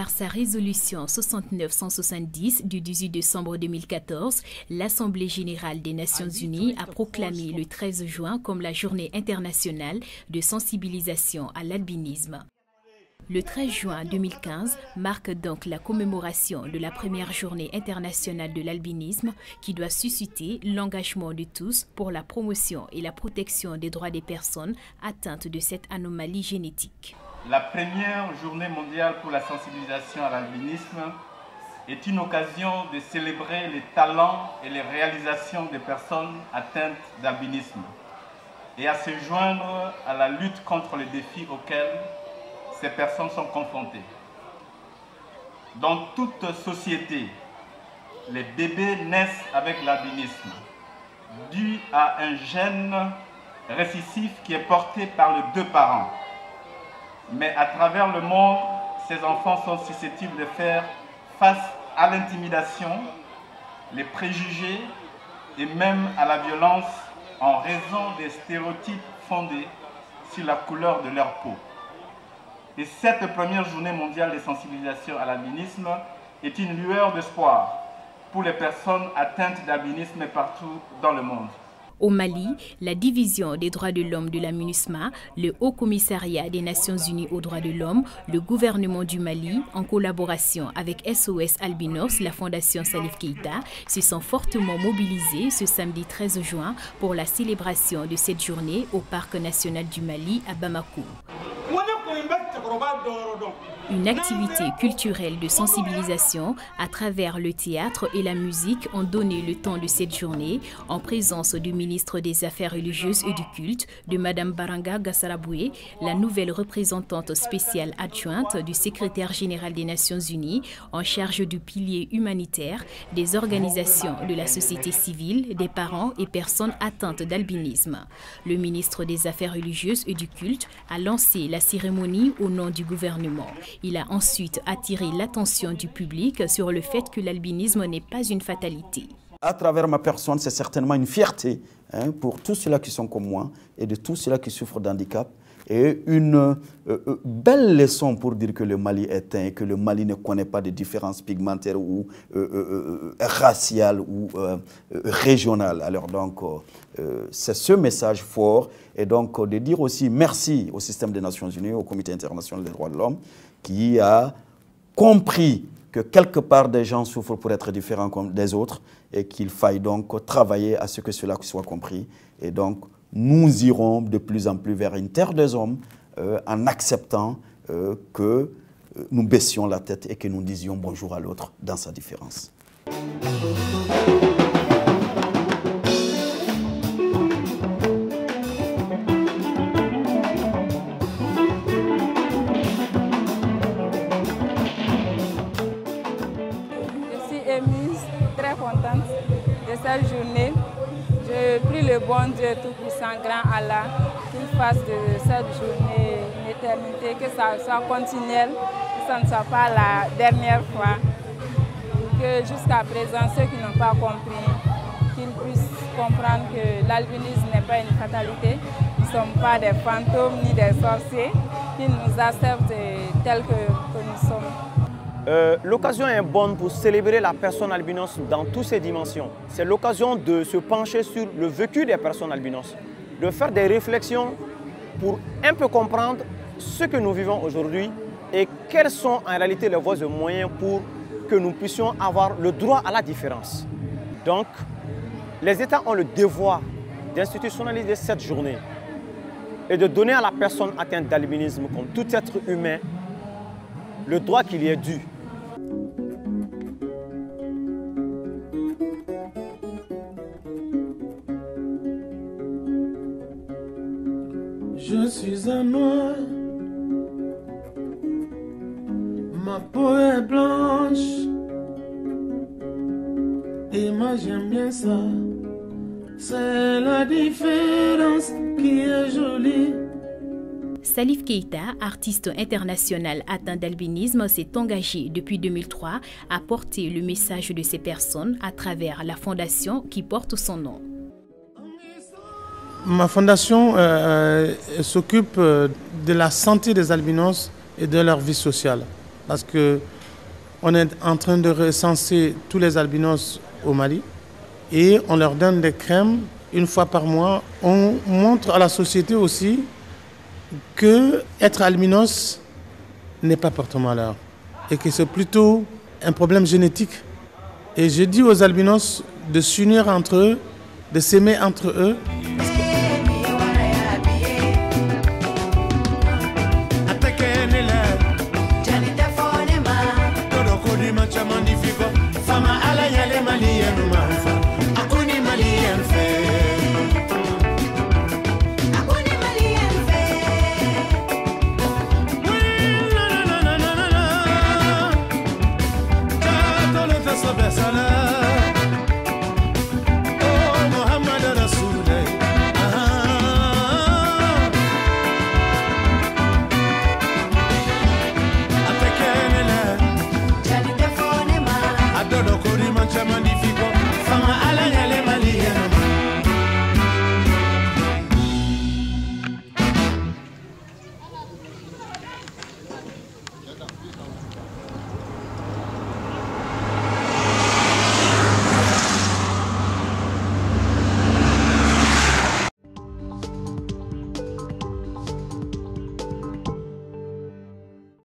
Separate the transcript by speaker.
Speaker 1: Par sa résolution 69-170 du 18 décembre 2014, l'Assemblée générale des Nations unies a proclamé le 13 juin comme la journée internationale de sensibilisation à l'albinisme. Le 13 juin 2015 marque donc la commémoration de la première journée internationale de l'albinisme qui doit susciter l'engagement de tous pour la promotion et la protection des droits des personnes atteintes de cette anomalie génétique.
Speaker 2: La première journée mondiale pour la sensibilisation à l'albinisme est une occasion de célébrer les talents et les réalisations des personnes atteintes d'albinisme et à se joindre à la lutte contre les défis auxquels ces personnes sont confrontées. Dans toute société, les bébés naissent avec l'albinisme, dû à un gène récessif qui est porté par les deux parents. Mais à travers le monde, ces enfants sont susceptibles de faire face à l'intimidation, les préjugés et même à la violence en raison des stéréotypes fondés sur la couleur de leur peau. Et cette première journée mondiale de sensibilisation à l'albinisme est une lueur d'espoir pour les personnes atteintes d'albinisme partout dans le monde.
Speaker 1: Au Mali, la division des droits de l'homme de la MINUSMA, le Haut Commissariat des Nations Unies aux droits de l'homme, le gouvernement du Mali, en collaboration avec SOS Albinos, la Fondation Salif Keïta, se sont fortement mobilisés ce samedi 13 juin pour la célébration de cette journée au Parc national du Mali à Bamako. Une activité culturelle de sensibilisation à travers le théâtre et la musique ont donné le temps de cette journée en présence du ministre des Affaires religieuses et du culte, de Mme Baranga Gassaraboué, la nouvelle représentante spéciale adjointe du secrétaire général des Nations Unies en charge du pilier humanitaire, des organisations de la société civile, des parents et personnes atteintes d'albinisme. Le ministre des Affaires religieuses et du culte a lancé la cérémonie au nom du gouvernement. Il a ensuite attiré l'attention du public sur le fait que l'albinisme n'est pas une fatalité.
Speaker 3: À travers ma personne, c'est certainement une fierté pour tous ceux-là qui sont comme moi et de tous ceux-là qui souffrent d'handicap. Et une belle leçon pour dire que le Mali est un et que le Mali ne connaît pas de différences pigmentaires ou raciales ou régionales. Alors donc, c'est ce message fort et donc de dire aussi merci au système des Nations Unies, au Comité international des droits de l'homme qui a compris que quelque part des gens souffrent pour être différents comme des autres et qu'il faille donc travailler à ce que cela soit compris. Et donc, nous irons de plus en plus vers une terre des hommes en acceptant que nous baissions la tête et que nous disions bonjour à l'autre dans sa différence.
Speaker 4: Je suis émue, très contente de cette journée. Je prie le bon Dieu Tout-Puissant, grand Allah, qu'il fasse de cette journée une éternité, que ça soit continuel, que ça ne soit pas la dernière fois. Que jusqu'à présent, ceux qui n'ont pas compris, qu'ils puissent comprendre que l'albinisme n'est pas une fatalité. Nous ne sommes pas des fantômes ni des sorciers, qu'ils nous acceptent tels que nous sommes.
Speaker 5: L'occasion est bonne pour célébrer la personne albinos dans toutes ses dimensions. C'est l'occasion de se pencher sur le vécu des personnes albinos, de faire des réflexions pour un peu comprendre ce que nous vivons aujourd'hui et quelles sont en réalité les voies et moyens pour que nous puissions avoir le droit à la différence. Donc, les États ont le devoir d'institutionnaliser cette journée et de donner à la personne atteinte d'albinisme, comme tout être humain, le droit qu'il y est dû.
Speaker 6: Je suis un noir, ma peau est blanche, et moi j'aime bien ça, c'est la différence qui est jolie.
Speaker 1: Salif Keïta, artiste international atteint d'albinisme, s'est engagé depuis 2003 à porter le message de ces personnes à travers la fondation qui porte son nom.
Speaker 6: Ma fondation s'occupe de la santé des albinos et de leur vie sociale. parce qu'on est en train de recenser tous les albinos au Mali et on leur donne des crèmes une fois par mois. On montre à la société aussi que être albinos n'est pas porte-malheur et que c'est plutôt un problème génétique. Et je dis aux albinos de s'unir entre eux, de s'aimer entre eux.